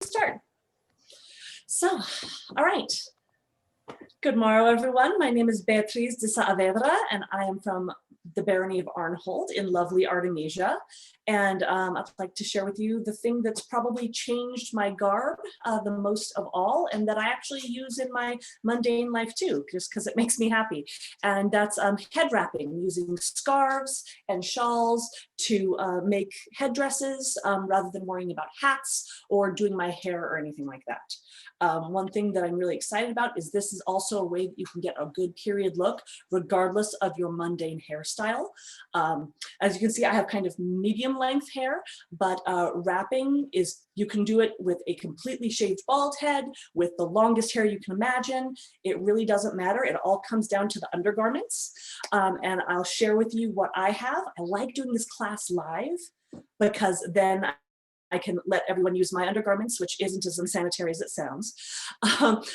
start. So, all right. Good morrow, everyone. My name is Beatriz de Saabedra, and I am from the Barony of Arnhold in lovely Artemisia. And I'd like to share with you the thing that's probably changed my garb the most of all, and that I actually use in my mundane life too, just because it makes me happy. And that's head wrapping, using scarves and shawls to make headdresses rather than worrying about hats or doing my hair or anything like that. One thing that I'm really excited about is this is also a way that you can get a good period look regardless of your mundane hairstyle. As you can see, I have kind of medium length hair, but wrapping is, you can do it with a completely shaved bald head, with the longest hair you can imagine. It really doesn't matter. It all comes down to the undergarments. And I'll share with you what I have. I like doing this class live because then I can let everyone use my undergarments, which isn't as unsanitary as it sounds,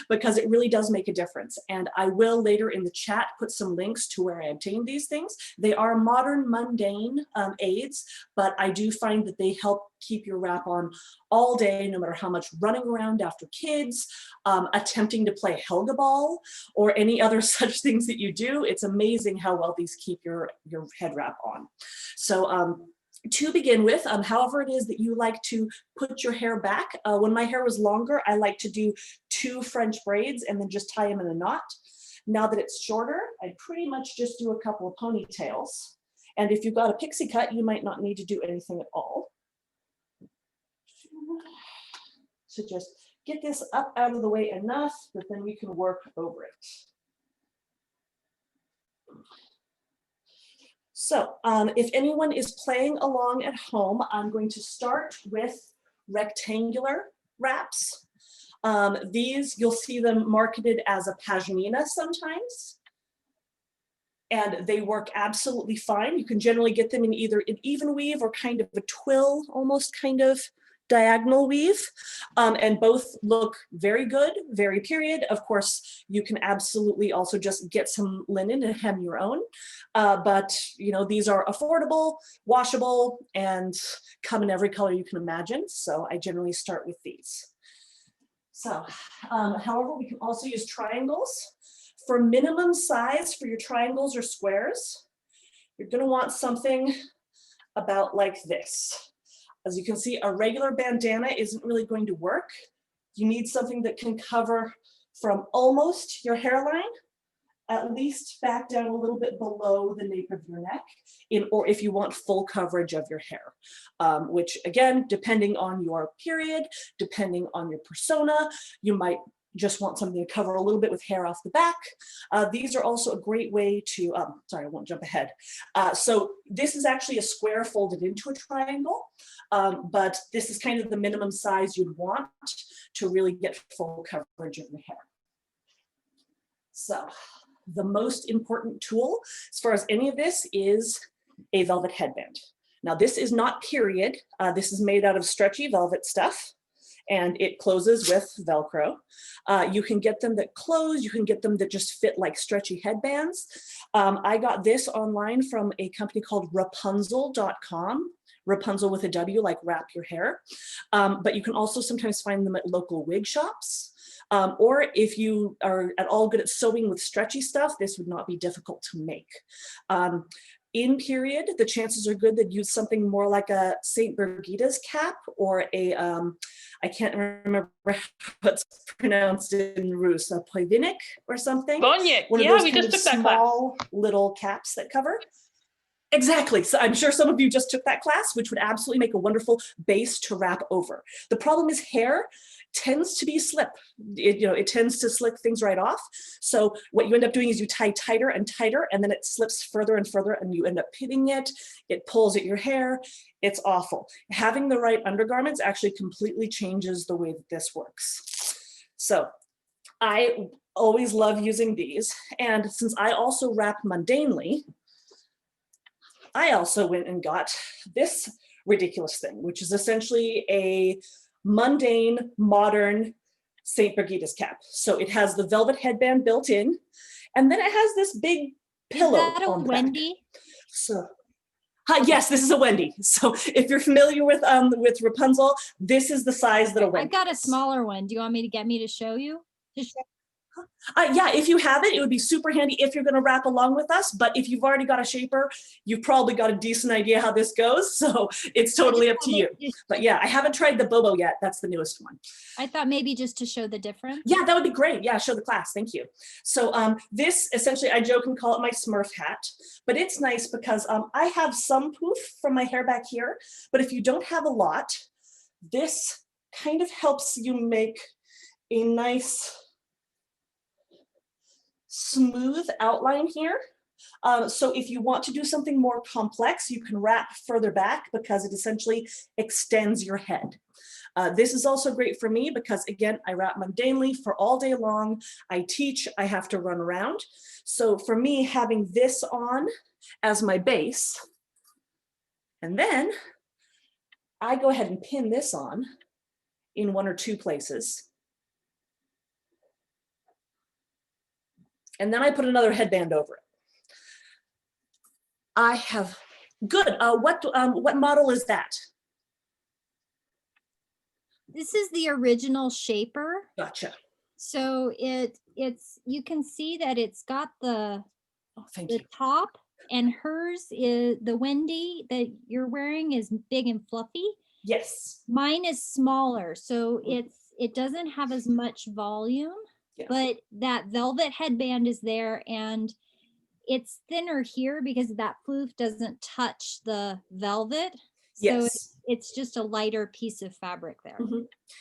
because it really does make a difference. And I will later in the chat put some links to where I obtained these things. They are modern, mundane aids, but I do find that they help keep your wrap on all day, no matter how much running around after kids, attempting to play Helga ball, or any other such things that you do. It's amazing how well these keep your head wrap on. So, to begin with, however it is that you like to put your hair back, when my hair was longer, I like to do 2 French braids and then just tie them in a knot. Now that it's shorter, I pretty much just do a couple of ponytails. And if you've got a pixie cut, you might not need to do anything at all. So just get this up out of the way enough that then we can work over it. So if anyone is playing along at home, I'm going to start with rectangular wraps. These, you'll see them marketed as a pashmina sometimes, and they work absolutely fine. You can generally get them in either an even weave or kind of a twill, almost kind of diagonal weave, and both look very good, very period. Of course, you can absolutely also just get some linen and hem your own, but you know, these are affordable, washable, and come in every color you can imagine. So I generally start with these. So, however, we can also use triangles. For minimum size for your triangles or squares, you're going to want something about like this. As you can see, a regular bandana isn't really going to work. You need something that can cover from almost your hairline, at least back down a little bit below the nape of your neck, or if you want full coverage of your hair, which again, depending on your period, depending on your persona, you might just want something to cover a little bit with hair off the back. These are also a great way to, sorry, I won't jump ahead. So this is actually a square folded into a triangle, but this is kind of the minimum size you'd want to really get full coverage of the hair. So the most important tool as far as any of this is a velvet headband. Now this is not period. This is made out of stretchy velvet stuff, and it closes with Velcro. You can get them that close, you can get them that just fit like stretchy headbands. I got this online from a company called Rapunzel.com, Rapunzel with a W, like wrap your hair. But you can also sometimes find them at local wig shops. Or if you are at all good at sewing with stretchy stuff, this would not be difficult to make. In period, the chances are good that use something more like a St. Birgitta's cap or a, I can't remember how it's pronounced in Rus, a poivinik or something. Bonyik, yeah, we just took that class. Small little caps that cover. Exactly. So I'm sure some of you just took that class, which would absolutely make a wonderful base to wrap over. The problem is hair tends to be slip. It tends to slick things right off. So what you end up doing is you tie tighter and tighter, and then it slips further and further, and you end up pitting it. It pulls at your hair. It's awful. Having the right undergarments actually completely changes the way that this works. So I always love using these. And since I also wrap mundanely, I also went and got this ridiculous thing, which is essentially a mundane, modern St. Birgitta's cap. So it has the velvet headband built in, and then it has this big pillow on the Wendy back. So Yes, this is a Wendy. So if you're familiar with Rapunzel, this is the size that a Wendy I've got a is. smaller one. Do you want me to get me to show you? Yeah, if you have it, it would be super handy if you're going to wrap along with us. But if you've already got a shaper, you've probably got a decent idea how this goes. So it's totally up to you. But yeah, I haven't tried the Bobo yet. That's the newest one. I thought maybe just to show the difference. Yeah, that would be great. Yeah, show the class. Thank you. So this essentially, I joke and call it my Smurf hat, but it's nice because I have some poof from my hair back here. But if you don't have a lot, this kind of helps you make a nice smooth outline here. So if you want to do something more complex, you can wrap further back because it essentially extends your head. This is also great for me because, again, I wrap mundanely for all day long. I teach, I have to run around. So for me, having this on as my base, and then I go ahead and pin this on in one or two places. And then I put another headband over it. I have, good, what model is that? This is the original shaper. Gotcha. So it's you can see that it's got the top, and hers is the Wendy that you're wearing is big and fluffy. Yes. Mine is smaller, so it doesn't have as much volume, but that velvet headband is there, and it's thinner here because that floof doesn't touch the velvet. So it's just a lighter piece of fabric there.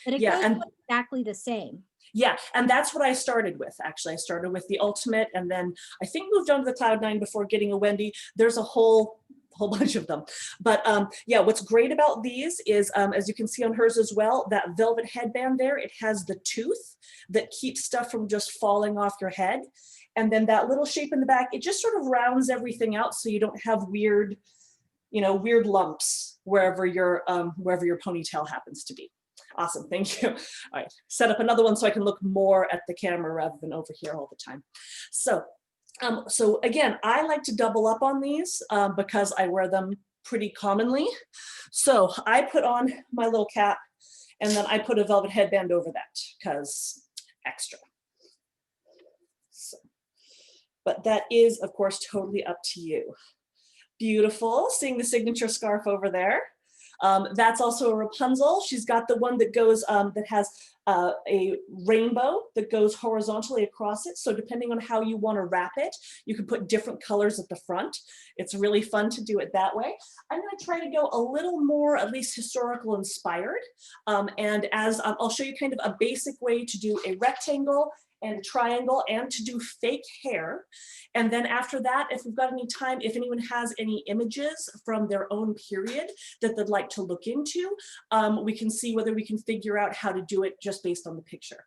But it goes exactly the same. Yeah, and that's what I started with, actually. I started with the Ultimate, and then I think moved on to the Cloud 9 before getting a Wendy. There's a whole bunch of them. But yeah, what's great about these is, as you can see on hers as well, that velvet headband there, it has the tooth that keeps stuff from just falling off your head. And then that little shape in the back, it just sort of rounds everything out so you don't have weird, weird lumps wherever your ponytail happens to be. Awesome, thank you. All right, set up another one so I can look more at the camera rather than over here all the time. So again, I like to double up on these because I wear them pretty commonly. So I put on my little cap and then I put a velvet headband over that because extra. So, but that is, of course, totally up to you. Beautiful, seeing the signature scarf over there. That's also a Rapunzel. She's got the one that goes, that has a rainbow that goes horizontally across it. So depending on how you want to wrap it, you can put different colors at the front. It's really fun to do it that way. I'm going to try to go a little more, at least historical inspired. And as I'll show you kind of a basic way to do a rectangle and a triangle and to do fake hair. And then after that, if we've got any time, if anyone has any images from their own period that they'd like to look into, we can see whether we can figure out how to do it just based on the picture.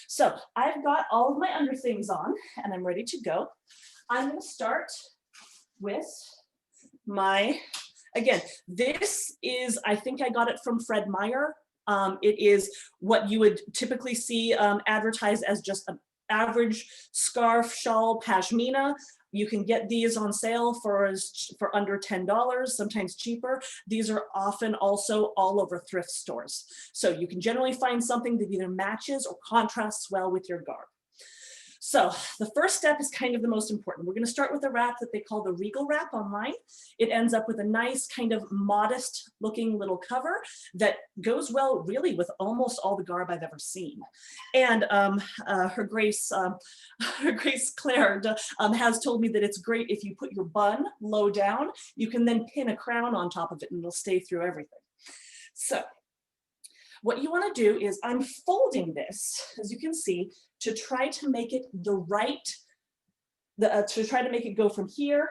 So I've got all of my underthings on and I'm ready to go. I'm going to start with my, again, this is, I think I got it from Fred Meyer. It is what you would typically see advertised as just an average scarf, shawl, pashmina. You can get these on sale for under $10, sometimes cheaper. These are often also all over thrift stores. So you can generally find something that either matches or contrasts well with your garb. So the first step is kind of the most important. We're going to start with a wrap that they call the Regal wrap online. It ends up with a nice kind of modest looking little cover that goes well really with almost all the garb I've ever seen. And Her Grace Claire has told me that it's great if you put your bun low down, you can then pin a crown on top of it and it'll stay through everything. So what you want to do is I'm folding this, as you can see, to try to make it to try to make it go from here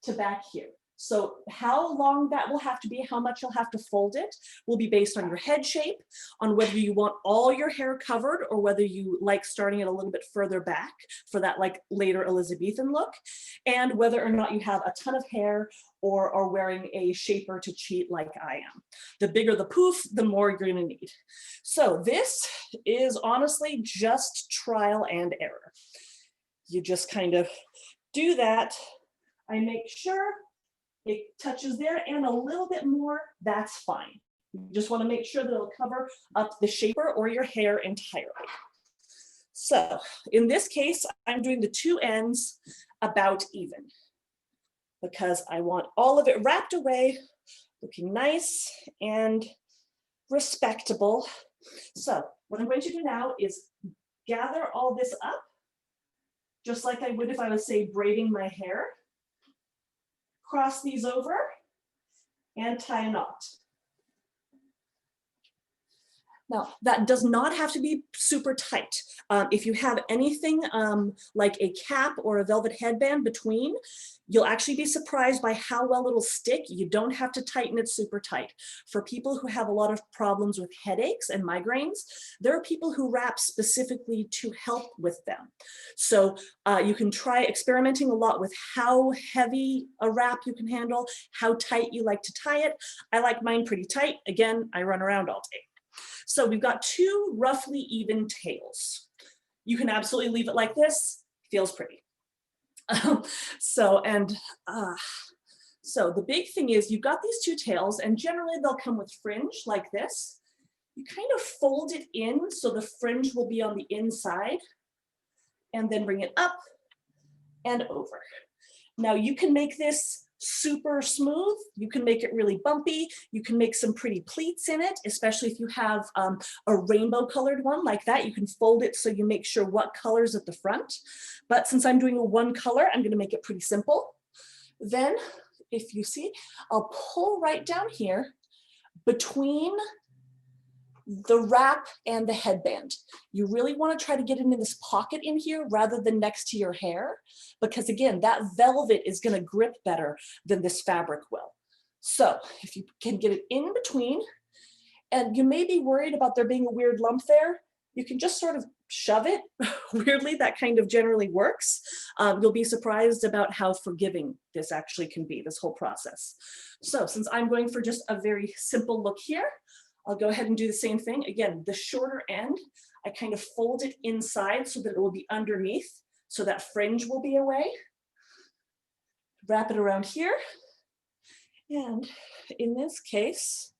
to back here. So how long that will have to be, how much you'll have to fold it, will be based on your head shape, on whether you want all your hair covered or whether you like starting it a little bit further back for that like later Elizabethan look, and whether or not you have a ton of hair or are wearing a shaper to cheat like I am. The bigger the poof, the more you're gonna need. So this is honestly just trial and error. You just kind of do that. I make sure it touches there and a little bit more, that's fine. You just want to make sure that it'll cover up the shaper or your hair entirely. So in this case, I'm doing the two ends about even because I want all of it wrapped away, looking nice and respectable. So what I'm going to do now is gather all this up, just like I would if I was, say, braiding my hair. Cross these over and tie a knot. Now, that does not have to be super tight. If you have anything like a cap or a velvet headband between, you'll actually be surprised by how well it'll stick. You don't have to tighten it super tight. For people who have a lot of problems with headaches and migraines, there are people who wrap specifically to help with them. So you can try experimenting a lot with how heavy a wrap you can handle, how tight you like to tie it. I like mine pretty tight. Again, I run around all day. So we've got two roughly even tails. You can absolutely leave it like this, feels pretty. So the big thing is you've got these two tails and generally they'll come with fringe like this. You kind of fold it in so the fringe will be on the inside and then bring it up and over. Now you can make this super smooth, you can make it really bumpy, you can make some pretty pleats in it, especially if you have a rainbow colored one like that. You can fold it so you make sure what color's at the front. But since I'm doing a one color, I'm going to make it pretty simple. Then, if you see, I'll pull right down here between the wrap and the headband. You really want to try to get it in this pocket in here rather than next to your hair, because again, that velvet is going to grip better than this fabric will. So if you can get it in between, and you may be worried about there being a weird lump there, you can just sort of shove it. Weirdly, that kind of generally works. You'll be surprised about how forgiving this actually can be, this whole process. So since I'm going for just a very simple look here, I'll go ahead and do the same thing. Again, the shorter end, I kind of fold it inside so that it will be underneath, so that fringe will be away. Wrap it around here. And in this case,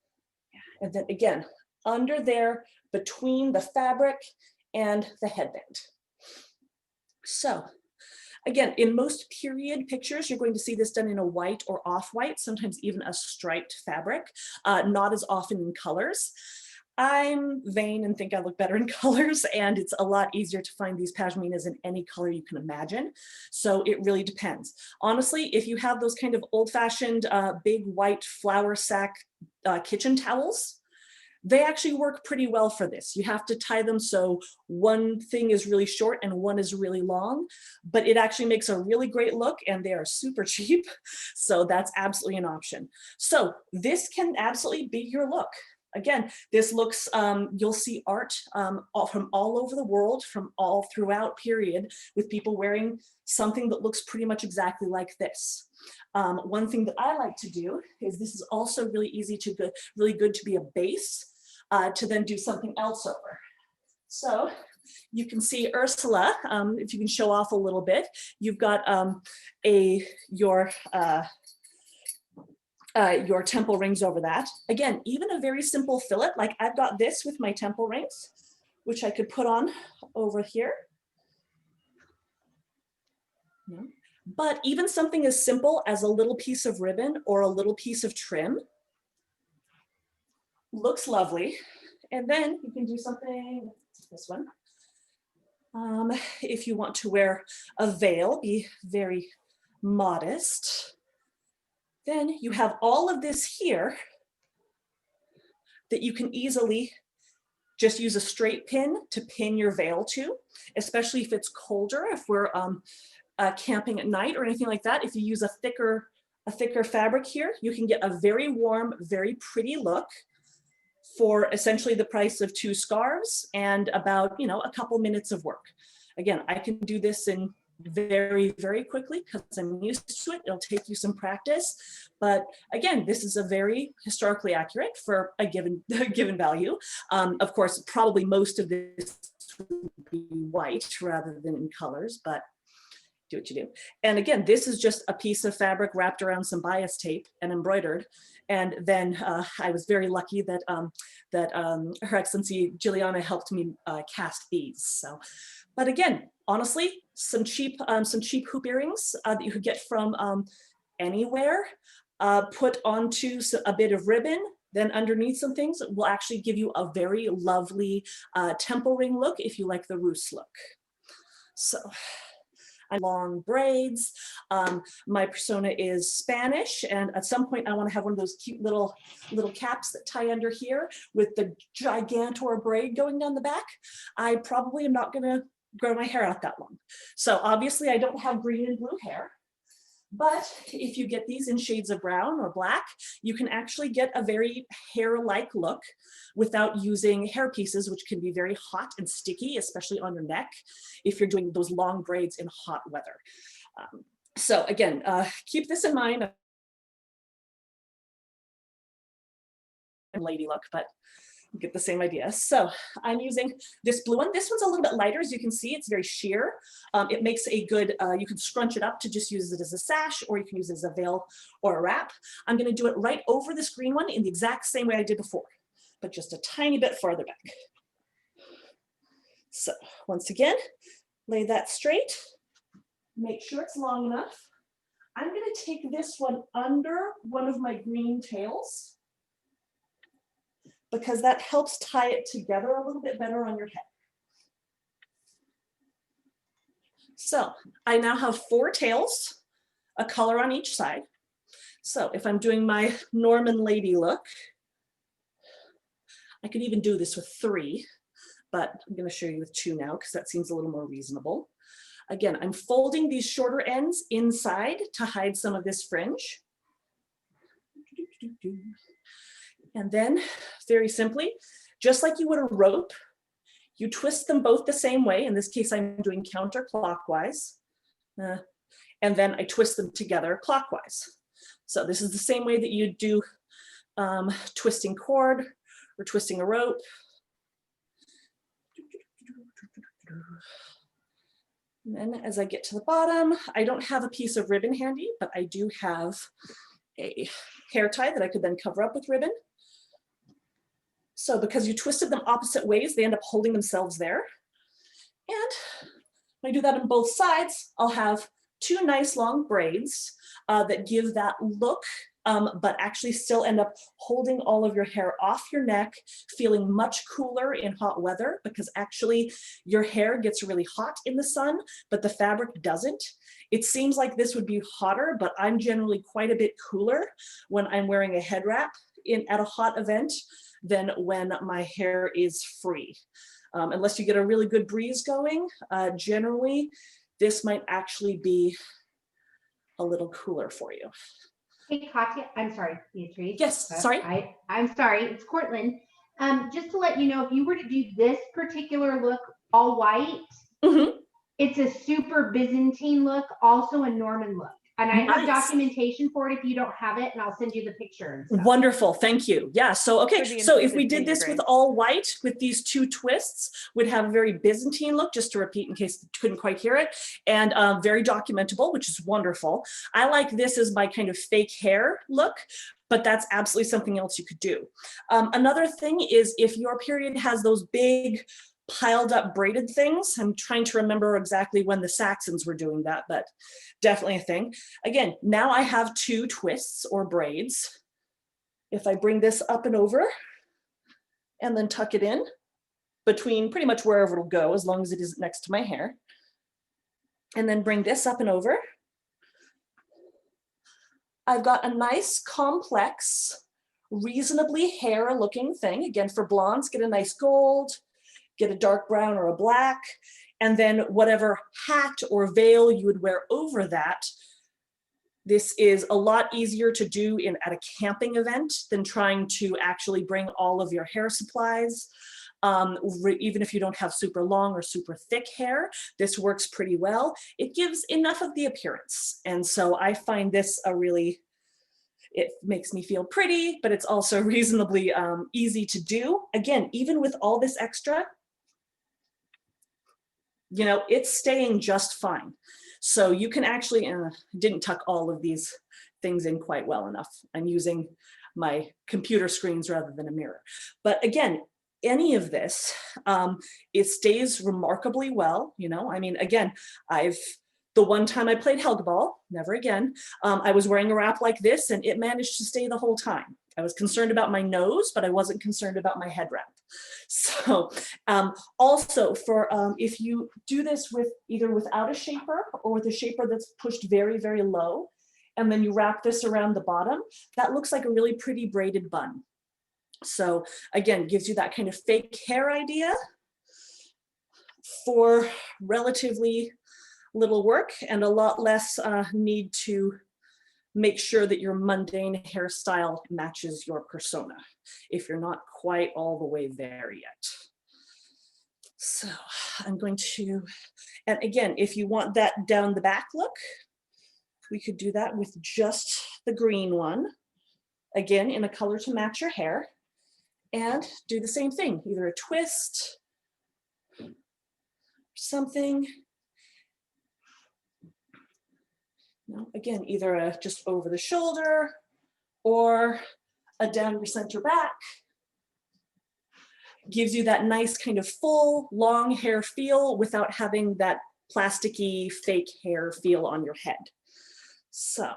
and then again, under there, between the fabric and the headband. So again, in most period pictures, you're going to see this done in a white or off-white, sometimes even a striped fabric, not as often in colors. I'm vain and think I look better in colors, and it's a lot easier to find these pashminas in any color you can imagine. So it really depends. Honestly, if you have those kind of old-fashioned big white flour sack kitchen towels, they actually work pretty well for this. You have to tie them so one thing is really short and one is really long, but it actually makes a really great look and they are super cheap. So that's absolutely an option. So this can absolutely be your look. Again, this looks, you'll see art from all over the world, from all throughout period, with people wearing something that looks pretty much exactly like this. One thing that I like to do is this is also really easy to really good to be a base to then do something else over. So you can see Ursula, if you can show off a little bit, you've got your temple rings over that. Again, even a very simple fillet, like I've got this with my temple rings, which I could put on over here. Yeah. But even something as simple as a little piece of ribbon or a little piece of trim looks lovely. And then you can do something, this one. If you want to wear a veil, be very modest. Then you have all of this here that you can easily just use a straight pin to pin your veil to, especially if it's colder, if we're camping at night or anything like that. If you use a thicker fabric here, you can get a very warm, very pretty look for essentially the price of 2 scarves and about, a couple minutes of work. Again, I can do this in very, very quickly because I'm used to it. It'll take you some practice. But again, this is a very historically accurate for a given value. Of course, probably most of this would be white rather than in colors, but do what you do. And again, this is just a piece of fabric wrapped around some bias tape and embroidered. And then I was very lucky that Her Excellency Juliana helped me cast these. So, but again, honestly, some cheap hoop earrings that you could get from anywhere, put onto a bit of ribbon, then underneath some things will actually give you a very lovely temple ring look if you like the roost look. So, long braids. My persona is Spanish, and at some point I want to have one of those cute little caps that tie under here with the gigantor braid going down the back. I probably am not going to grow my hair out that long. So obviously I don't have green and blue hair, but if you get these in shades of brown or black, you can actually get a very hair-like look without using hair pieces, which can be very hot and sticky, especially on your neck, if you're doing those long braids in hot weather. So again, keep this in mind. Lady look, but you get the same idea. So I'm using this blue one. This one's a little bit lighter, as you can see. It's very sheer. It makes a good, you can scrunch it up to just use it as a sash, or you can use it as a veil or a wrap. I'm going to do it right over this green one in the exact same way I did before, but just a tiny bit farther back. So once again, lay that straight. Make sure it's long enough. I'm going to take this one under one of my green tails, because that helps tie it together a little bit better on your head. So I now have 4 tails, a color on each side. So if I'm doing my Norman lady look, I could even do this with 3, but I'm going to show you with 2 now because that seems a little more reasonable. Again, I'm folding these shorter ends inside to hide some of this fringe. And then, very simply, just like you would a rope, you twist them both the same way. In this case, I'm doing counterclockwise. And then I twist them together clockwise. So this is the same way that you do twisting cord or twisting a rope. And then as I get to the bottom, I don't have a piece of ribbon handy, but I do have a hair tie that I could then cover up with ribbon. So because you twisted them opposite ways, they end up holding themselves there. And when I do that on both sides, I'll have 2 nice long braids that give that look, but actually still end up holding all of your hair off your neck, feeling much cooler in hot weather, because actually your hair gets really hot in the sun, but the fabric doesn't. It seems like this would be hotter, but I'm generally quite a bit cooler when I'm wearing a head wrap at a hot event than when my hair is free. Unless you get a really good breeze going, generally this might actually be a little cooler for you. Hey, Katya, I'm sorry, Beatrice. Yes, sorry. I'm sorry, it's Cortland. Just to let you know, if you were to do this particular look all white, it's a super Byzantine look, also a Norman look. And I have documentation for it if you don't have it, and I'll send you the picture. Wonderful, thank you. Yeah, so okay, so if we did this with all white, with these 2 twists, we'd have a very Byzantine look, just to repeat in case you couldn't quite hear it, and very documentable, which is wonderful. I like this as my kind of fake hair look, but that's absolutely something else you could do. Another thing is if your period has those big piled up braided things. I'm trying to remember exactly when the Saxons were doing that, but definitely a thing. Again, now I have 2 twists or braids. If I bring this up and over and then tuck it in between pretty much wherever it'll go, as long as it isn't next to my hair, and then bring this up and over, I've got a nice complex, reasonably hair looking thing. Again, for blondes, get a nice gold, get a dark brown or a black, and then whatever hat or veil you would wear over that. This is a lot easier to do at a camping event than trying to actually bring all of your hair supplies. Even if you don't have super long or super thick hair, this works pretty well. It gives enough of the appearance. And so I find this it makes me feel pretty, but it's also reasonably easy to do. Again, even with all this extra, it's staying just fine. So you can actually, didn't tuck all of these things in quite well enough. I'm using my computer screens rather than a mirror. But again, any of this, it stays remarkably well. You know, I mean, again, the one time I played Helgeball, never again, I was wearing a wrap like this and it managed to stay the whole time. I was concerned about my nose, but I wasn't concerned about my head wrap. So also for if you do this with either without a shaper or with a shaper that's pushed very, very low, and then you wrap this around the bottom, that looks like a really pretty braided bun. So again, gives you that kind of fake hair idea for relatively little work and a lot less need to make sure that your mundane hairstyle matches your persona if you're not quite all the way there yet. So I'm going to, and again, if you want that down the back look, we could do that with just the green one, again, in a color to match your hair, and do the same thing, either a twist, something. No, again, either a just over the shoulder or a down your center back. Gives you that nice kind of full long hair feel without having that plasticky fake hair feel on your head. So, all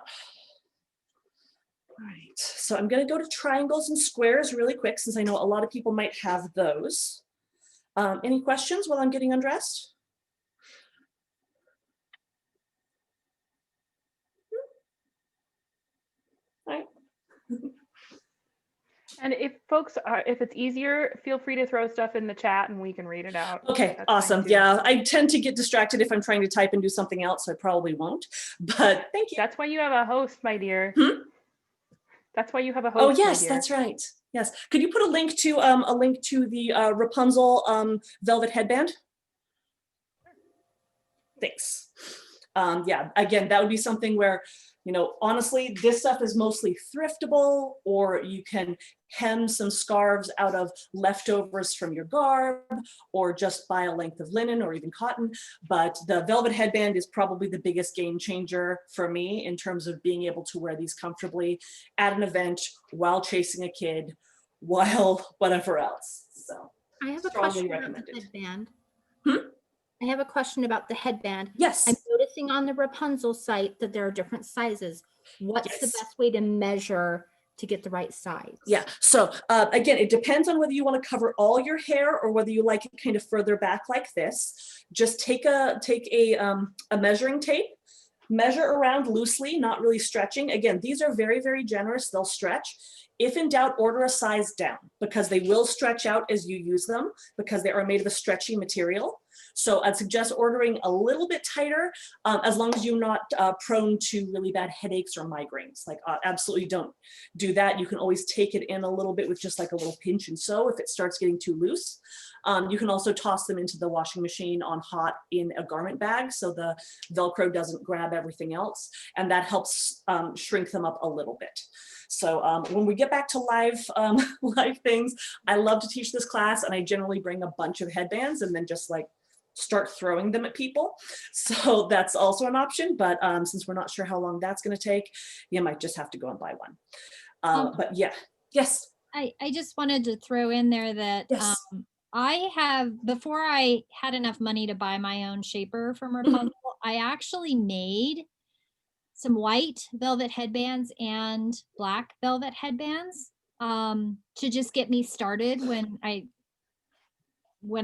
right, so I'm gonna go to triangles and squares really quick since I know a lot of people might have those. Any questions while I'm getting undressed? All right. And if folks are, if it's easier, feel free to throw stuff in the chat and we can read it out. Okay, That's fine awesome. too. Yeah, I tend to get distracted if I'm trying to type and do something else, so I probably won't, but thank you. That's why you have a host, my dear. That's why you have a host. Oh yes, my dear. that's right. Yes. Could you put a link to the Rapunzel velvet headband? Thanks. Yeah, again, that would be something where, you know, honestly, this stuff is mostly thriftable, or you can hem some scarves out of leftovers from your garb, or just buy a length of linen or even cotton. But the velvet headband is probably the biggest game changer for me in terms of being able to wear these comfortably at an event while chasing a kid, while whatever else. So I have a strongly question about the recommended. headband. Hmm? I have a question about the headband. Yes. I'm noticing on the Rapunzel site that there are different sizes. What's the Yes. best way to measure to get the right size? Yeah, so again, it depends on whether you want to cover all your hair or whether you like it kind of further back like this. Just take a measuring tape, measure around loosely, not really stretching. Again, these are very, very generous. They'll stretch. If in doubt, order a size down because they will stretch out as you use them because they are made of a stretchy material. So I'd suggest ordering a little bit tighter as long as you're not prone to really bad headaches or migraines. Like absolutely don't do that. You can always take it in a little bit with just like a little pinch and sew if it starts getting too loose. You can also toss them into the washing machine on hot in a garment bag so the Velcro doesn't grab everything else, and that helps shrink them up a little bit. So when we get back to live things, I love to teach this class, and I generally bring a bunch of headbands and then just like start throwing them at people. So that's also an option, but since we're not sure how long that's going to take, you might just have to go and buy one. But yeah, yes. I just wanted to throw in there that Yes. I have, before I had enough money to buy my own shaper from Rapunzel, I actually made some white velvet headbands and black velvet headbands to just get me started when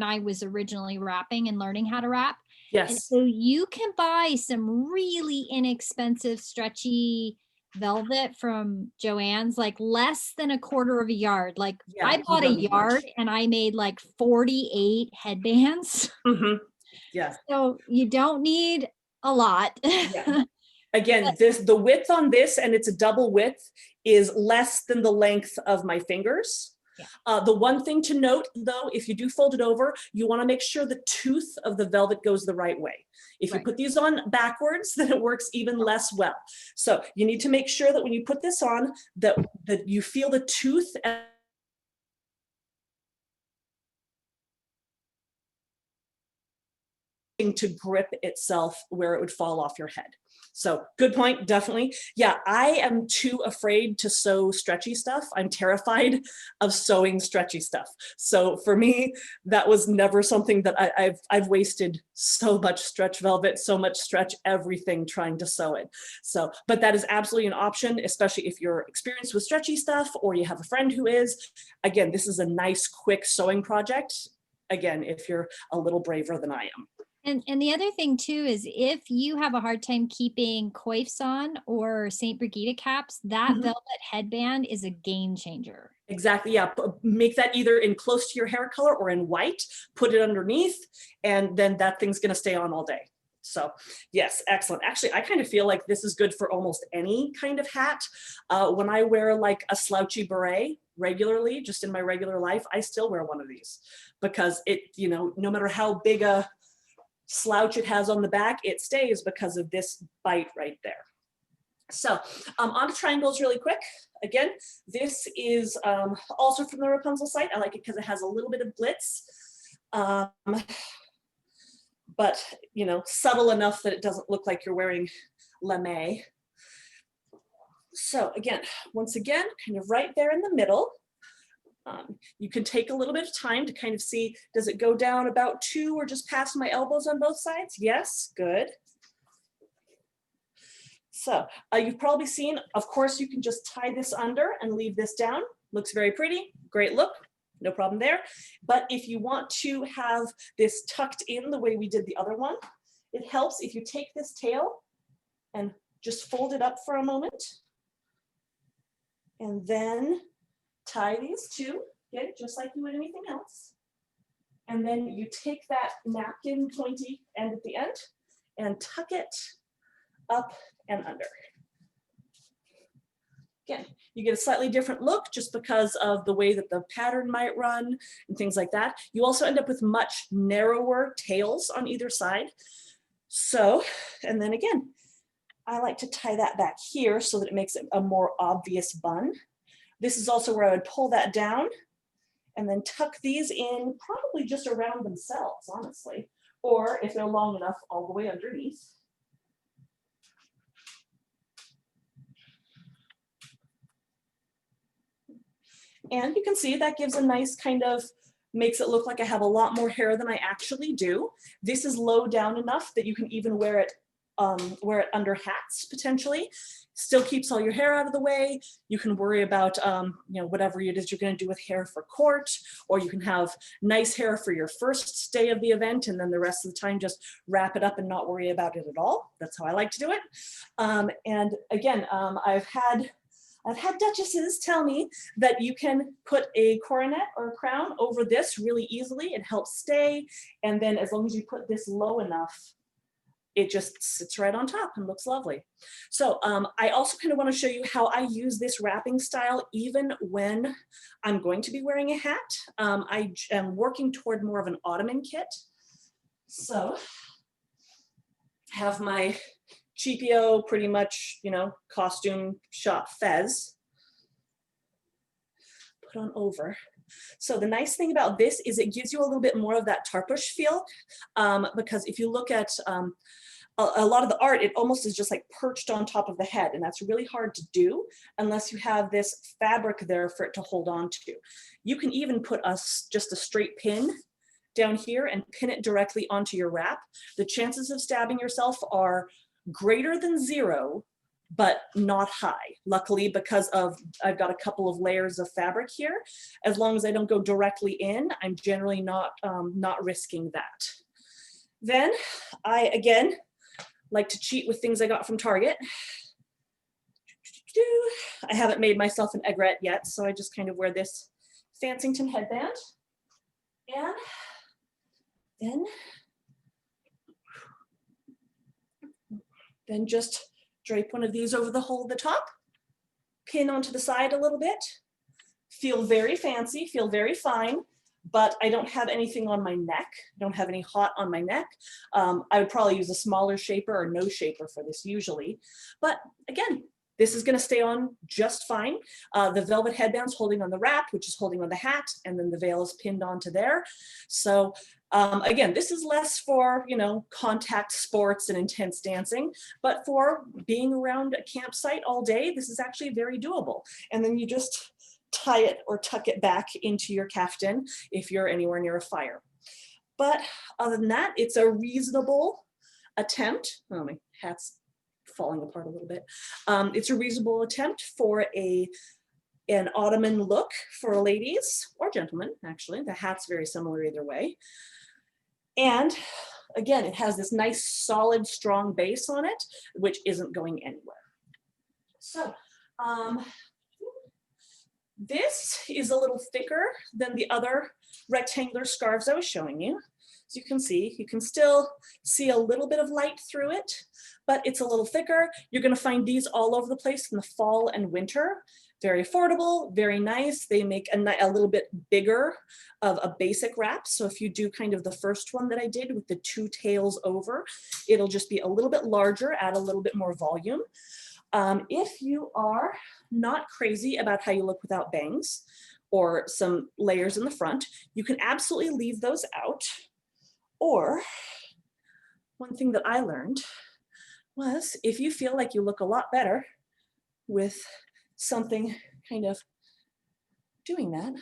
I was originally wrapping and learning how to wrap. Yes. And so you can buy some really inexpensive stretchy velvet from Joann's, like less than a quarter of a yard. Like Yeah, I you bought a don't need yard much. and I made like 48 headbands. Yeah. So you don't need a lot. Yeah. Again, the width on this, and it's a double width, is less than the length of my fingers. Yeah. The one thing to note, though, if you do fold it over, you want to make sure the tooth of the velvet goes the right way. If you Right. put these on backwards, then it works even less well. So you need to make sure that when you put this on, that you feel the tooth to grip itself where it would fall off your head. So good point, definitely. Yeah, I am too afraid to sew stretchy stuff. I'm terrified of sewing stretchy stuff. So for me, that was never something that I've wasted so much stretch velvet, so much stretch everything trying to sew it. So, but that is absolutely an option, especially if you're experienced with stretchy stuff or you have a friend who is. Again, this is a nice, quick sewing project. Again, if you're a little braver than I am. And the other thing too is if you have a hard time keeping coifs on or St. Brigida caps, that velvet headband is a game changer. Exactly, yeah, make that either in close to your hair color or in white, put it underneath, and then that thing's gonna stay on all day. So yes, excellent. Actually, I kind of feel like this is good for almost any kind of hat. When I wear like a slouchy beret regularly, just in my regular life, I still wear one of these because it, you know, no matter how big a slouch it has on the back, it stays because of this bite right there. So on to triangles really quick. Again, this is also from the Rapunzel site. I like it because it has a little bit of glitz, but you know, subtle enough that it doesn't look like you're wearing lame. So again, once again, kind of right there in the middle. You can take a little bit of time to kind of see, does it go down about 2 or just past my elbows on both sides? Yes, good. So you've probably seen, of course, you can just tie this under and leave this down. Looks very pretty, great look, no problem there. But if you want to have this tucked in the way we did the other one, it helps if you take this tail and just fold it up for a moment. And then tie these two, again, just like you would anything else. And then you take that napkin pointy end at the end and tuck it up and under. Again, you get a slightly different look just because of the way that the pattern might run and things like that. You also end up with much narrower tails on either side. So, and then again, I like to tie that back here so that it makes it a more obvious bun. This is also where I would pull that down and then tuck these in probably just around themselves, honestly, or if they're long enough, all the way underneath. And you can see that gives a nice kind of, makes it look like I have a lot more hair than I actually do. This is low down enough that you can even wear it under hats potentially. Still keeps all your hair out of the way. You can worry about you know, whatever it is you're going to do with hair for court, or you can have nice hair for your first day of the event and then the rest of the time just wrap it up and not worry about it at all. That's how I like to do it. And again, I've had duchesses tell me that you can put a coronet or a crown over this really easily. It helps stay, and then as long as you put this low enough, it just sits right on top and looks lovely. So I also kind of want to show you how I use this wrapping style even when I'm going to be wearing a hat. I am working toward more of an ottoman kit. So I have my cheapio, pretty much, you know, costume shop fez. Put on over. So the nice thing about this is it gives you a little bit more of that tarpush feel, because if you look at a lot of the art, it almost is just like perched on top of the head, and that's really hard to do unless you have this fabric there for it to hold on to. You can even put just a straight pin down here and pin it directly onto your wrap. The chances of stabbing yourself are greater than 0, but not high. Luckily, because I've got a couple of layers of fabric here, as long as I don't go directly in, I'm generally not risking that. Then I, again, like to cheat with things I got from Target. I haven't made myself an aigrette yet, so I just kind of wear this Fansington headband. And then just drape one of these over the hole at the top, pin onto the side a little bit, feel very fancy, feel very fine, but I don't have anything on my neck. I don't have any hot on my neck. I would probably use a smaller shaper or no shaper for this usually. But again, this is gonna stay on just fine. The velvet headband's holding on the wrap, which is holding on the hat, and then the veil is pinned onto there. So Again, this is less for, you know, contact sports and intense dancing, but for being around a campsite all day, this is actually very doable. And then you just tie it or tuck it back into your caftan if you're anywhere near a fire. But other than that, it's a reasonable attempt. Oh, my hat's falling apart a little bit. It's a reasonable attempt for an ottoman look for ladies or gentlemen, actually. The hat's very similar either way. And again, it has this nice, solid, strong base on it, which isn't going anywhere. So this is a little thicker than the other rectangular scarves I was showing you. As you can still see a little bit of light through it, but it's a little thicker. You're going to find these all over the place in the fall and winter. Very affordable, very nice. They make a little bit bigger of a basic wrap. So if you do kind of the first one that I did with the 2 tails over, it'll just be a little bit larger, add a little bit more volume. If you are not crazy about how you look without bangs or some layers in the front, you can absolutely leave those out. Or one thing that I learned was if you feel like you look a lot better with something kind of doing that,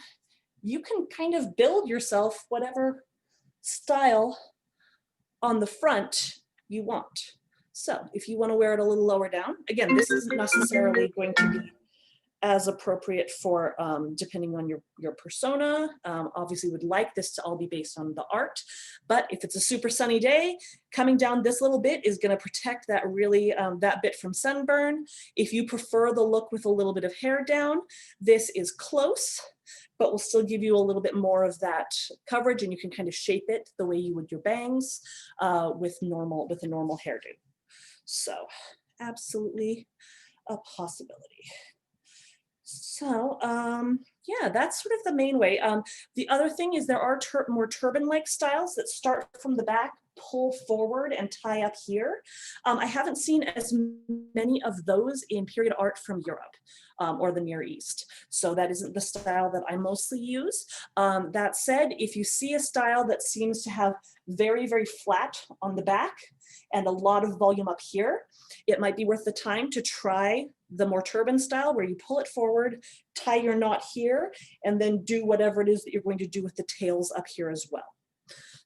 you can kind of build yourself whatever style on the front you want. So if you want to wear it a little lower down, again, this isn't necessarily going to be as appropriate for depending on your persona. Obviously would like this to all be based on the art, but if it's a super sunny day, coming down this little bit is going to protect that really that bit from sunburn. If you prefer the look with a little bit of hair down, this is close, but will still give you a little bit more of that coverage, and you can kind of shape it the way you would your bangs with a normal hairdo. So absolutely a possibility. So yeah, that's sort of the main way. The other thing is there are more turban-like styles that start from the back, pull forward and tie up here. I haven't seen as many of those in period art from Europe or the Near East. So that isn't the style that I mostly use. That said, if you see a style that seems to have very, very flat on the back and a lot of volume up here, it might be worth the time to try the more turban style where you pull it forward, tie your knot here, and then do whatever it is that you're going to do with the tails up here as well.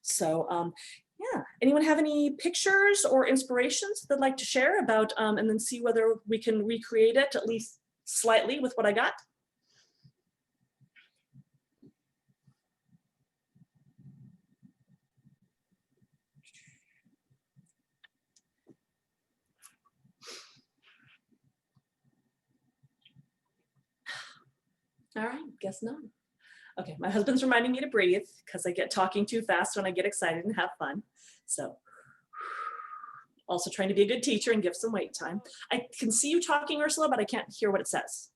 So yeah, anyone have any pictures or inspirations they'd like to share about, and then see whether we can recreate it at least slightly with what I got? All right, guess not. Okay, my husband's reminding me to breathe because I get talking too fast when I get excited and have fun. So also trying to be a good teacher and give some wait time. I can see you talking, Ursula, but I can't hear what it says.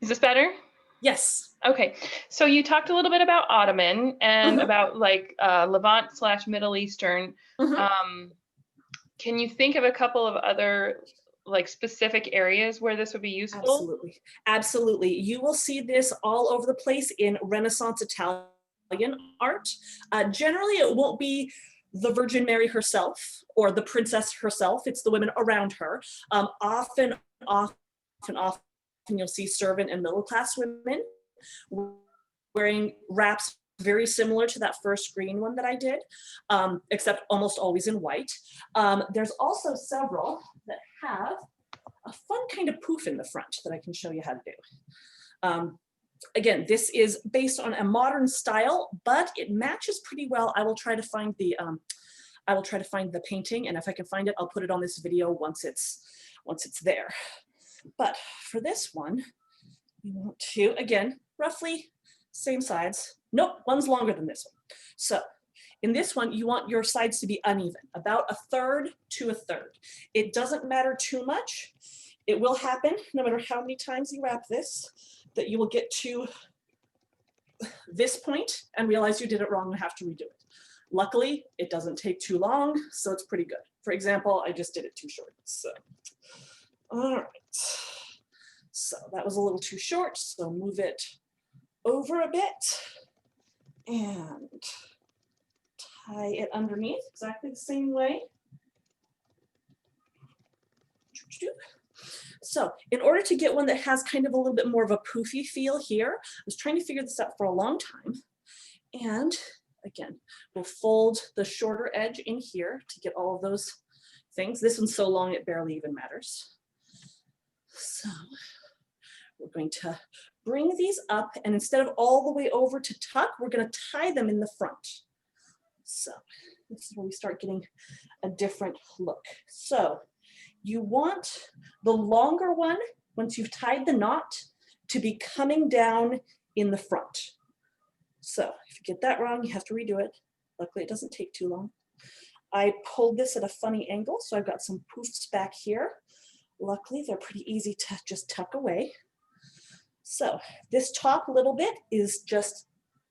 Is this better? Yes. Okay, so you talked a little bit about Ottoman and about like Levant/Middle Eastern. Can you think of a couple of other like specific areas where this would be useful? Absolutely, absolutely. You will see this all over the place in Renaissance Italian art. Generally, it won't be the Virgin Mary herself or the princess herself. It's the women around her. Often you'll see servant and middle class women wearing wraps very similar to that first green one that I did, except almost always in white. There's also several that have a fun kind of poof in the front that I can show you how to do. Again, this is based on a modern style, but it matches pretty well. I will try to find the painting, and if I can find it, I'll put it on this video once it's there. But for this one, you want to, again, roughly same sides. Nope, one's longer than this one. So in this one, you want your sides to be uneven, about 1/3 to 1/3. It doesn't matter too much. It will happen, no matter how many times you wrap this, that you will get to this point and realize you did it wrong and have to redo it. Luckily, it doesn't take too long, so it's pretty good. For example, I just did it too short. So, all right. So that was a little too short, so move it over a bit and tie it underneath exactly the same way. So in order to get one that has kind of a little bit more of a poofy feel here, I was trying to figure this out for a long time. And again, we'll fold the shorter edge in here to get all of those things. This one's so long it barely even matters. So we're going to bring these up, and instead of all the way over to tuck, we're going to tie them in the front. So this is where we start getting a different look. So you want the longer one, once you've tied the knot, to be coming down in the front. So if you get that wrong, you have to redo it. Luckily, it doesn't take too long. I pulled this at a funny angle, so I've got some poofs back here. Luckily, they're pretty easy to just tuck away. So this top little bit is just,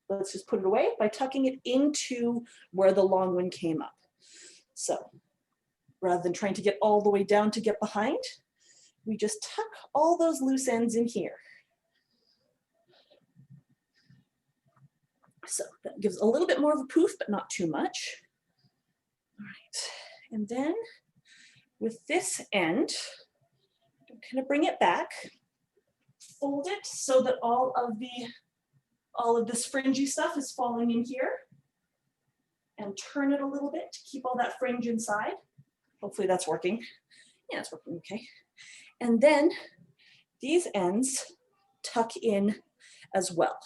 let's just put it away by tucking it into where the long one came up. So rather than trying to get all the way down to get behind, we just tuck all those loose ends in here. So that gives a little bit more of a poof, but not too much. All right, and then with this end, kind of bring it back, fold it so that all of this fringy stuff is falling in here, and turn it a little bit to keep all that fringe inside. Hopefully that's working. Yeah, it's working okay. And then these ends tuck in as well.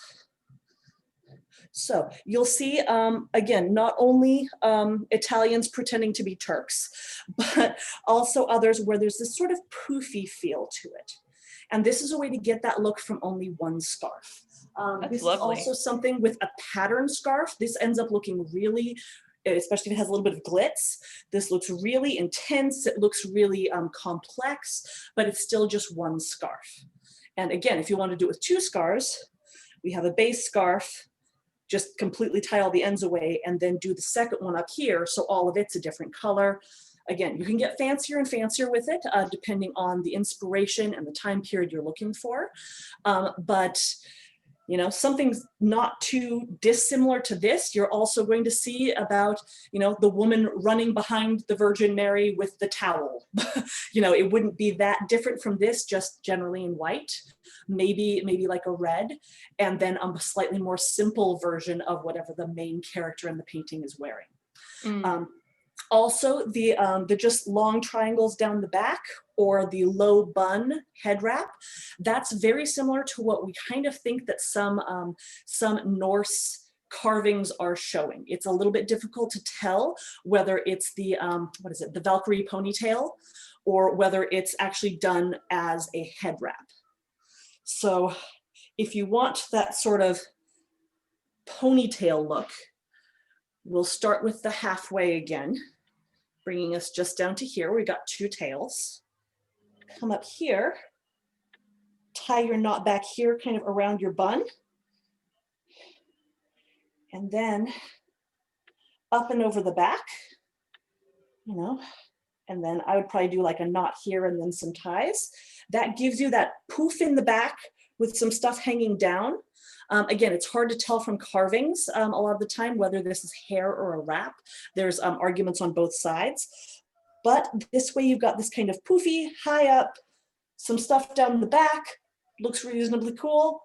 So you'll see, again, not only Italians pretending to be Turks, but also others where there's this sort of poofy feel to it. And this is a way to get that look from only one scarf. This lovely. is also something with a pattern scarf. This ends up looking really, especially if it has a little bit of glitz, this looks really intense. It looks really complex, but it's still just one scarf. And again, if you want to do it with two scarves, we have a base scarf, just completely tie all the ends away and then do the second one up here so all of it's a different color. Again, you can get fancier and fancier with it depending on the inspiration and the time period you're looking for. But you know, something's not too dissimilar to this. You're also going to see about, you know, the woman running behind the Virgin Mary with the towel. You know, it wouldn't be that different from this, just generally in white, maybe like a red, and then a slightly more simple version of whatever the main character in the painting is wearing. Also, the just long triangles down the back or the low bun head wrap, that's very similar to what we kind of think that some Norse carvings are showing. It's a little bit difficult to tell whether it's the, what is it, the Valkyrie ponytail, or whether it's actually done as a head wrap. So if you want that sort of ponytail look, we'll start with the halfway again, bringing us just down to here. We've got two tails. Come up here, tie your knot back here kind of around your bun, and then up and over the back, you know, and then I would probably do like a knot here and then some ties. That gives you that poof in the back with some stuff hanging down. Again, it's hard to tell from carvings a lot of the time whether this is hair or a wrap. There's arguments on both sides. But this way you've got this kind of poofy, high up, some stuff down the back, looks reasonably cool,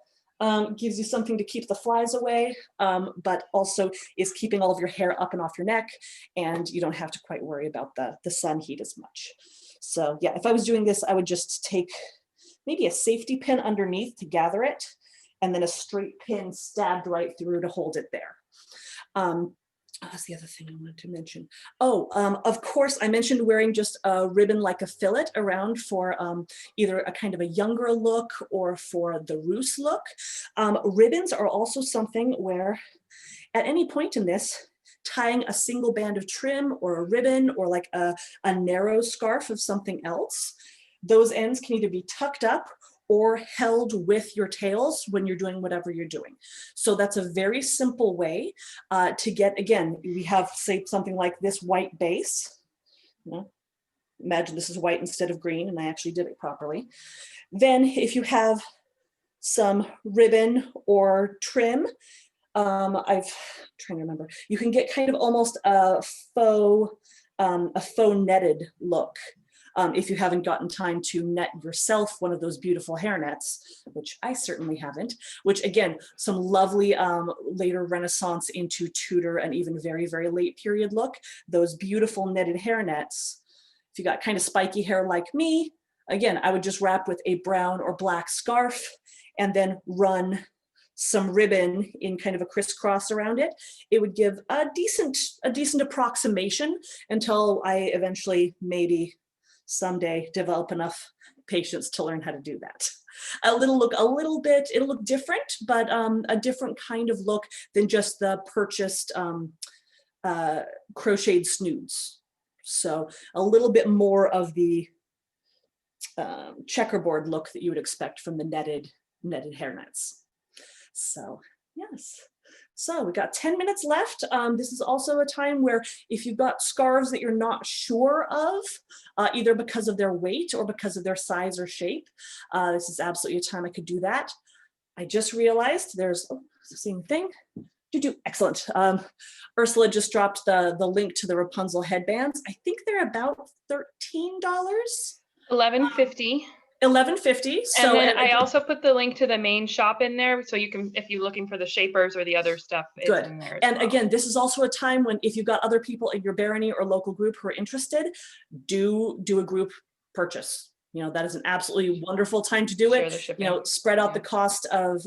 gives you something to keep the flies away, but also is keeping all of your hair up and off your neck, and you don't have to quite worry about the sun heat as much. So yeah, if I was doing this, I would just take maybe a safety pin underneath to gather it, and then a straight pin stabbed right through to hold it there. That's the other thing I wanted to mention. Oh, of course, I mentioned wearing just a ribbon like a fillet around for either a kind of a younger look or for the Rus look. Ribbons are also something where at any point in this, tying a single band of trim or a ribbon or like a narrow scarf of something else, those ends can either be tucked up or held with your tails when you're doing whatever you're doing. So that's a very simple way to get, again, we have, say, something like this white base. You know, imagine this is white instead of green, and I actually did it properly. Then if you have some ribbon or trim. I'm trying to remember. You can get kind of almost a faux netted look. If you haven't gotten time to net yourself one of those beautiful hairnets, which I certainly haven't, which again, some lovely later Renaissance into Tudor and even very, very late period look, those beautiful netted hairnets. If you got kind of spiky hair like me, again, I would just wrap with a brown or black scarf and then run some ribbon in kind of a crisscross around it. It would give a decent approximation until I eventually maybe someday develop enough patience to learn how to do that. It'll look different, but a different kind of look than just the purchased crocheted snoods. So a little bit more of the checkerboard look that you would expect from the netted hairnets. So yes. So we got 10 minutes left. This is also a time where if you've got scarves that you're not sure of, either because of their weight or because of their size or shape, this is absolutely a time I could do that. I just realized there's the same thing. Excellent. Ursula just dropped the link to the Rapunzel headbands. I think they're about $13. $11.50. $11.50. So, and I also put the link to the main shop in there, so you can, if you're looking for the shapers or the other stuff, it's in there as well. Again, this is also a time when, if you've got other people in your barony or local group who are interested, do a group purchase. You know, that is an absolutely wonderful time to do it. You know, spread out the cost of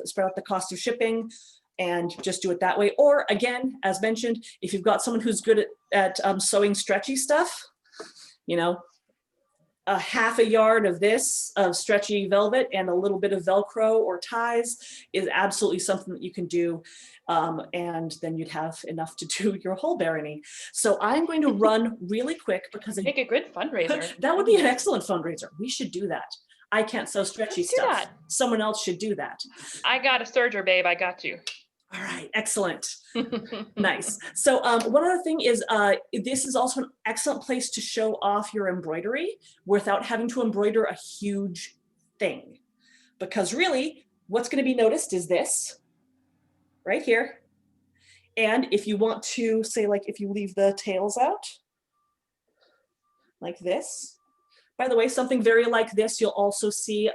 shipping, and just do it that way. Or again, as mentioned, if you've got someone who's good at sewing stretchy stuff, you know, a half a yard of this of stretchy velvet and a little bit of Velcro or ties is absolutely something that you can do. And then you'd have enough to do your whole barony. So I'm going to run really quick because make a good fundraiser. That would be an excellent fundraiser. We should do that. I can't sew stretchy stuff. Someone else should do that. I got a serger, babe. I got you. All right, excellent. Nice. So one other thing is this is also an excellent place to show off your embroidery without having to embroider a huge thing. Because really, what's going to be noticed is this right here. And if you want to say, like, if you leave the tails out like this, by the way, something very like this, you'll also see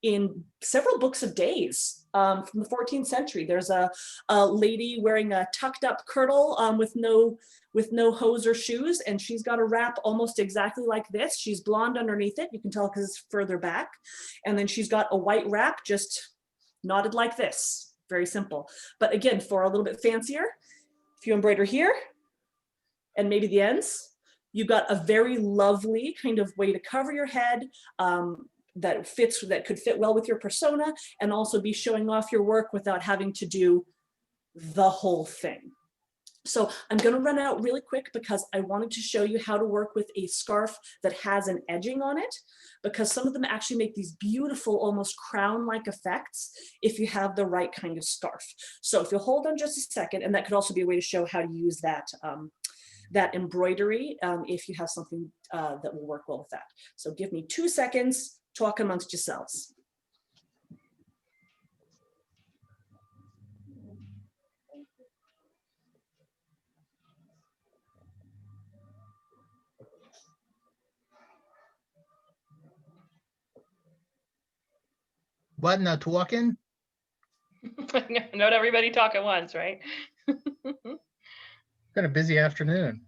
in several books of days from the 14th century. There's a lady wearing a tucked up kirtle with no hose or shoes, and she's got a wrap almost exactly like this. She's blonde underneath it. You can tell because it's further back. And then she's got a white wrap just knotted like this. Very simple. But again, for a little bit fancier, if you embroider here and maybe the ends, you've got a very lovely kind of way to cover your head that could fit well with your persona and also be showing off your work without having to do the whole thing. So I'm going to run out really quick because I wanted to show you how to work with a scarf that has an edging on it, because some of them actually make these beautiful, almost crown-like effects if you have the right kind of scarf. So if you'll hold on just a second, and that could also be a way to show how to use that that embroidery if you have something that will work well with that. So give me 2 seconds. Talk amongst yourselves. What, not talking? Not everybody talk at once, right? Been a busy afternoon.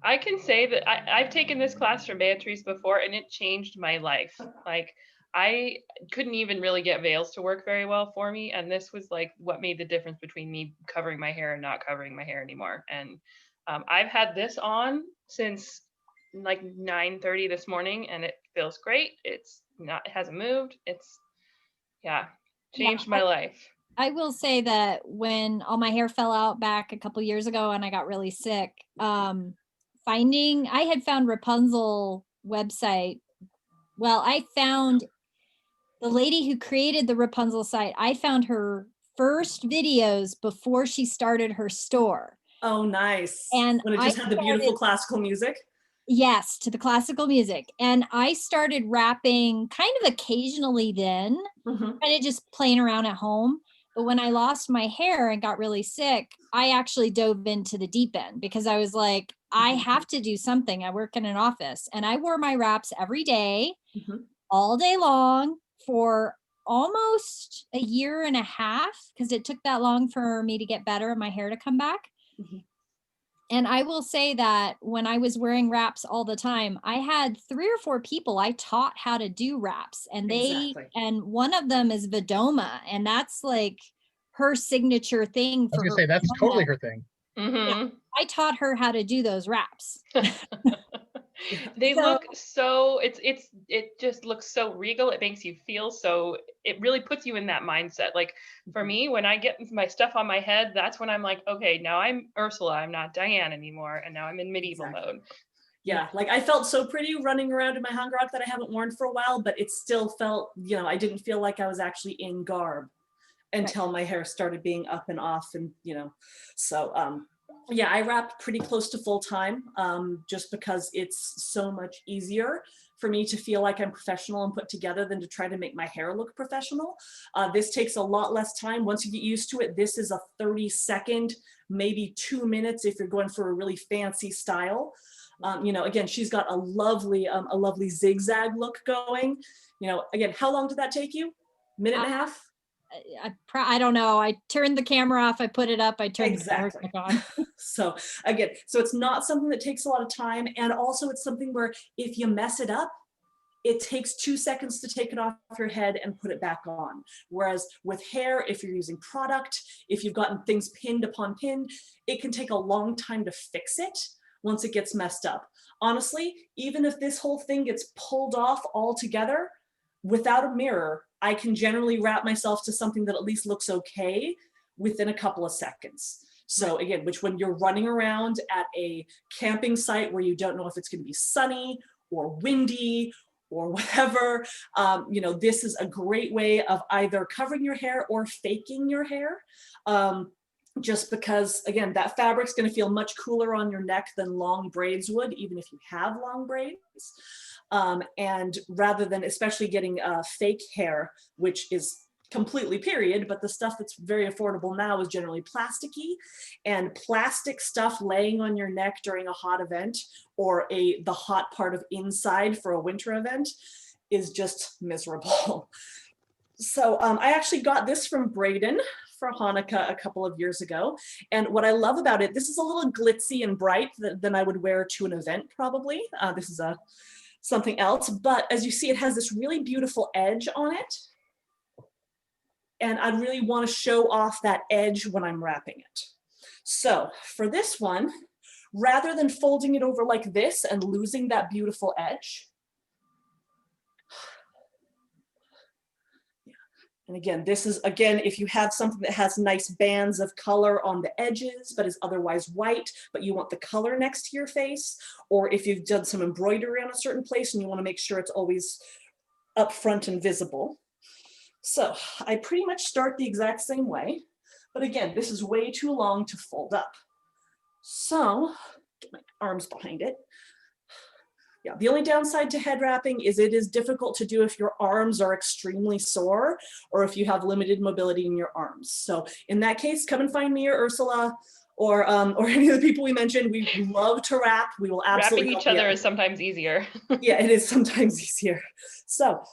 I can say that I've taken this class from Beatriz before, and it changed my life. Like, I couldn't even really get veils to work very well for me, and this was like what made the difference between me covering my hair and not covering my hair anymore. And I've had this on since like 9:30 this morning, and it feels great. It hasn't moved. Changed my life. I will say that when all my hair fell out back a couple years ago and I got really sick, I had found Rapunzel website. Well, I found the lady who created the Rapunzel site. I found her first videos before she started her store. Oh, nice. And when it just had the beautiful classical music. Yes, to the classical music. And I started rapping kind of occasionally then, kind of just playing around at home. But when I lost my hair and got really sick, I actually dove into the deep end because I was like, I have to do something. I work in an office and I wore my wraps every day, all day long for almost a year and a half because it took that long for me to get better and my hair to come back. And I will say that when I was wearing wraps all the time, I had 3 or 4 people I taught how to do wraps, and and one of them is Vidoma, and that's like her signature thing I was for gonna her say, that's persona. totally her thing. Yeah, I taught her how to do those wraps. They So- look so, it just looks so regal. It makes you feel so, it really puts you in that mindset. Like for me, when I get my stuff on my head, that's when I'm like, okay, now I'm Ursula, I'm not Diane anymore. And now I'm in medieval mode. Yeah, like I felt so pretty running around in my hangarok that I haven't worn for a while, but it still felt, you know, I didn't feel like I was actually in garb until my hair started being up and off, and you know, so yeah, I wrap pretty close to full time, just because it's so much easier for me to feel like I'm professional and put together than to try to make my hair look professional. This takes a lot less time. Once you get used to it, this is a 30-second, maybe 2 minutes if you're going for a really fancy style. You know, again, she's got a lovely zigzag look going. You know, again, how long did that take you? Minute and a half? I don't know. I turned the camera off. I put it up. I turned the camera back on. So again, so it's not something that takes a lot of time. And also it's something where if you mess it up, it takes 2 seconds to take it off your head and put it back on. Whereas with hair, if you're using product, if you've gotten things pinned upon pin, it can take a long time to fix it once it gets messed up. Honestly, even if this whole thing gets pulled off altogether, without a mirror, I can generally wrap myself to something that at least looks okay within a couple of seconds. So again, which when you're running around at a camping site where you don't know if it's going to be sunny or windy or whatever, you know, this is a great way of either covering your hair or faking your hair. Just because, again, that fabric's going to feel much cooler on your neck than long braids would, even if you have long braids. And rather than especially getting fake hair, which is completely period, but the stuff that's very affordable now is generally plasticky, and plastic stuff laying on your neck during a hot event or the hot part of inside for a winter event is just miserable. So I actually got this from Braden for Hanukkah a couple of years ago. And what I love about it, this is a little glitzy and bright than I would wear to an event probably. This is something else, but as you see, it has this really beautiful edge on it. And I really want to show off that edge when I'm wrapping it. So for this one, rather than folding it over like this and losing that beautiful edge, and again, this is, again, if you have something that has nice bands of color on the edges, but is otherwise white, but you want the color next to your face, or if you've done some embroidery on a certain place and you want to make sure it's always up front and visible. So I pretty much start the exact same way, but again, this is way too long to fold up. So get my arms behind it. Yeah, the only downside to head wrapping is it is difficult to do if your arms are extremely sore or if you have limited mobility in your arms. So in that case, come and find me or Ursula or any of the people we mentioned. We love to wrap. We will absolutely wrapping each other is sometimes easier. Yeah, it is sometimes easier. So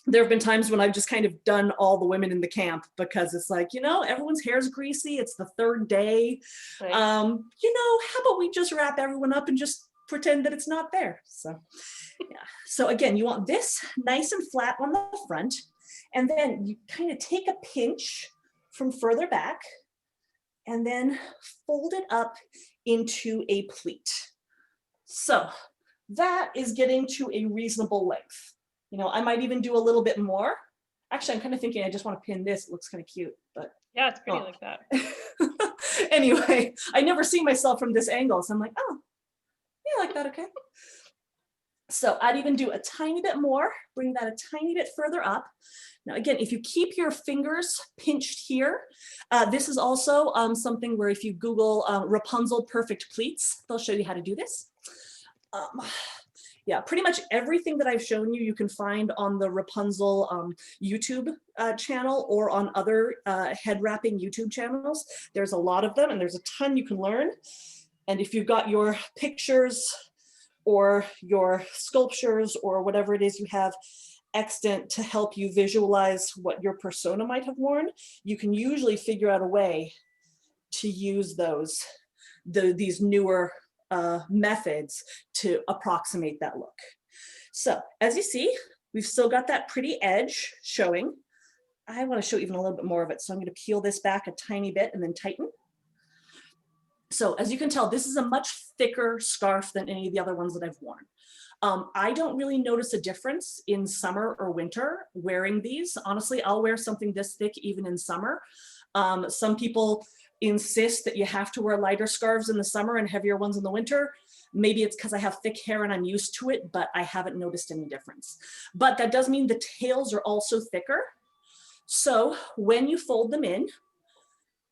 there have been times when I've just kind of done all the women in the camp because it's like, you know, everyone's hair's greasy. It's the third day. Right. You know, how about we just wrap everyone up and just pretend that it's not there. So yeah. So again, you want this nice and flat on the front, and then you kind of take a pinch from further back and then fold it up into a pleat. So that is getting to a reasonable length. You know, I might even do a little bit more. Actually, I'm kind of thinking I just want to pin this. It looks kind of cute, but yeah, it's pretty like that. Anyway, I never see myself from this angle, so I'm like, oh, yeah, like that, okay. So I'd even do a tiny bit more, bring that a tiny bit further up. Now, again, if you keep your fingers pinched here, this is also something where if you Google Rapunzel perfect pleats, they'll show you how to do this. Yeah, pretty much everything that I've shown you, you can find on the Rapunzel YouTube channel or on other head wrapping YouTube channels. There's a lot of them and there's a ton you can learn. And if you've got your pictures or your sculptures or whatever it is you have extant to help you visualize what your persona might have worn, you can usually figure out a way to use these newer methods to approximate that look. So as you see, we've still got that pretty edge showing. I want to show even a little bit more of it. So I'm going to peel this back a tiny bit and then tighten. So as you can tell, this is a much thicker scarf than any of the other ones that I've worn. I don't really notice a difference in summer or winter wearing these. Honestly, I'll wear something this thick even in summer. Some people insist that you have to wear lighter scarves in the summer and heavier ones in the winter. Maybe it's because I have thick hair and I'm used to it, but I haven't noticed any difference. But that does mean the tails are also thicker. So when you fold them in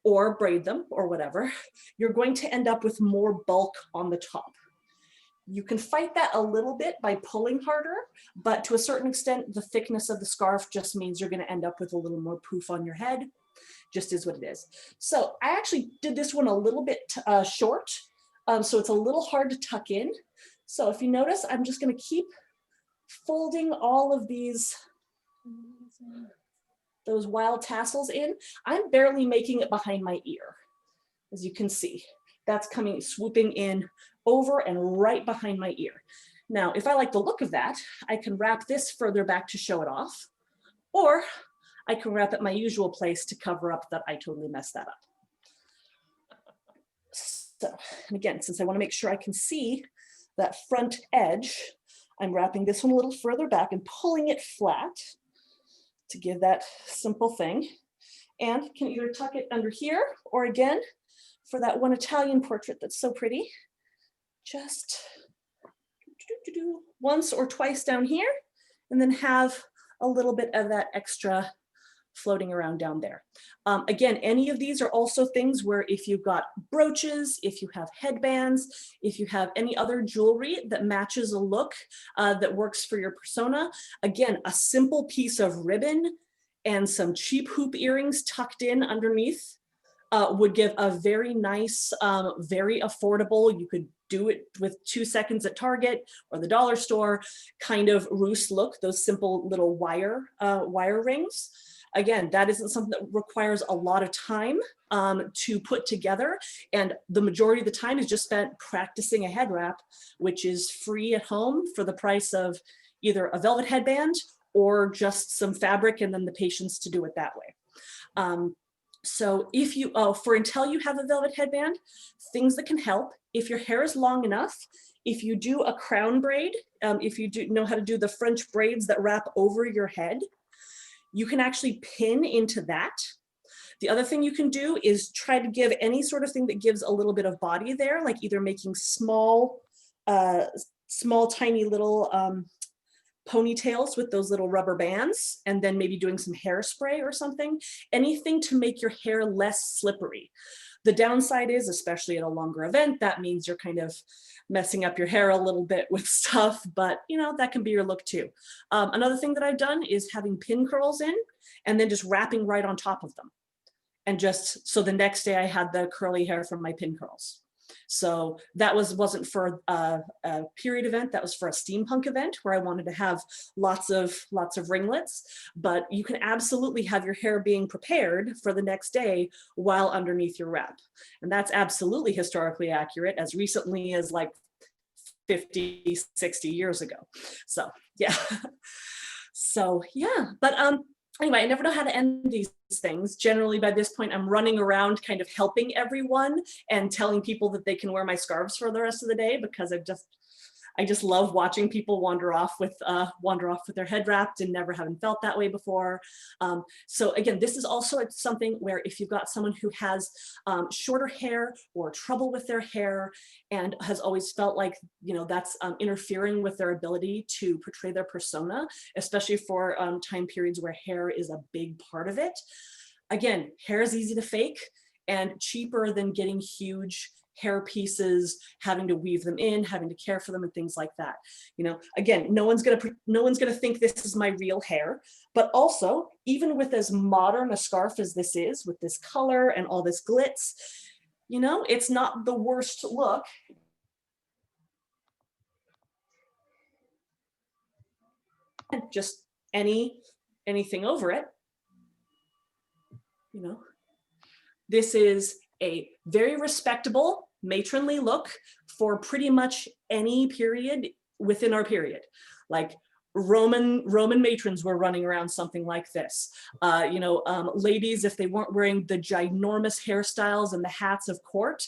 or braid them or whatever, you're going to end up with more bulk on the top. You can fight that a little bit by pulling harder, but to a certain extent, the thickness of the scarf just means you're going to end up with a little more poof on your head. Just is what it is. So I actually did this one a little bit short, so it's a little hard to tuck in. So if you notice, I'm just going to keep folding all of those wild tassels in. I'm barely making it behind my ear, as you can see. That's coming, swooping in over and right behind my ear. Now, if I like the look of that, I can wrap this further back to show it off, or I can wrap it my usual place to cover up that I totally messed that up. So, and again, since I want to make sure I can see that front edge, I'm wrapping this one a little further back and pulling it flat to give that simple thing. And can either tuck it under here, or again, for that one Italian portrait that's so pretty, just once or twice down here, and then have a little bit of that extra floating around down there. Again, any of these are also things where if you've got brooches, if you have headbands, if you have any other jewelry that matches a look that works for your persona, again, a simple piece of ribbon and some cheap hoop earrings tucked in underneath would give a very nice, very affordable, you could do it with 2 seconds at Target or the dollar store kind of roost look, those simple little wire rings. Again, that isn't something that requires a lot of time to put together. And the majority of the time is just spent practicing a head wrap, which is free at home for the price of either a velvet headband or just some fabric and then the patience to do it that way. So if you, until you have a velvet headband, things that can help, if your hair is long enough, if you do a crown braid, if you do know how to do the French braids that wrap over your head, you can actually pin into that. The other thing you can do is try to give any sort of thing that gives a little bit of body there, like either making small tiny little ponytails with those little rubber bands, and then maybe doing some hairspray or something, anything to make your hair less slippery. The downside is, especially at a longer event, that means you're kind of messing up your hair a little bit with stuff, but you know, that can be your look too. Another thing that I've done is having pin curls in and then just wrapping right on top of them. And just, so the next day I had the curly hair from my pin curls. So that wasn't for a period event, that was for a steampunk event where I wanted to have lots of ringlets, but you can absolutely have your hair being prepared for the next day while underneath your wrap. And that's absolutely historically accurate, as recently as like 50, 60 years ago. So yeah. So yeah, but anyway, I never know how to end these things. Generally, by this point, I'm running around kind of helping everyone and telling people that they can wear my scarves for the rest of the day, because I just love watching people wander off with their head wrapped and never having felt that way before. So again, this is also something where if you've got someone who has shorter hair or trouble with their hair and has always felt like, you know, that's interfering with their ability to portray their persona, especially for time periods where hair is a big part of it. Again, hair is easy to fake and cheaper than getting huge hair pieces, having to weave them in, having to care for them and things like that. You know, again, no one's gonna think this is my real hair, but also even with as modern a scarf as this is, with this color and all this glitz, you know, it's not the worst look. And just anything over it, you know. This is a very respectable matronly look for pretty much any period within our period. Like Roman matrons were running around something like this. You know, ladies, if they weren't wearing the ginormous hairstyles and the hats of court,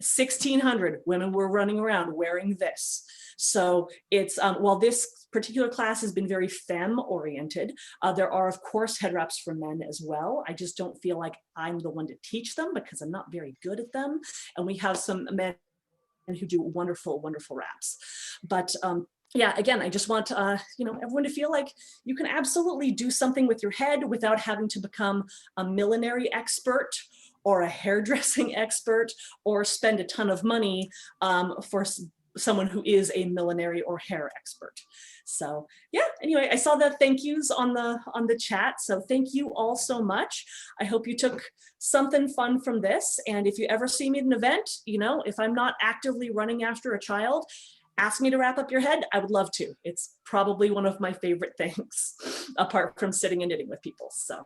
1600 women were running around wearing this. So it's, while this particular class has been very femme oriented, there are of course head wraps for men as well. I just don't feel like I'm the one to teach them because I'm not very good at them. And we have some men who do wonderful, wonderful wraps. But yeah, again, I just want you know, everyone to feel like you can absolutely do something with your head without having to become a millinery expert or a hairdressing expert or spend a ton of money for someone who is a millinery or hair expert. So yeah, anyway, I saw the thank yous on the chat. So thank you all so much. I hope you took something fun from this. And if you ever see me at an event, you know, if I'm not actively running after a child, ask me to wrap up your head. I would love to. It's probably one of my favorite things apart from sitting and knitting with people. So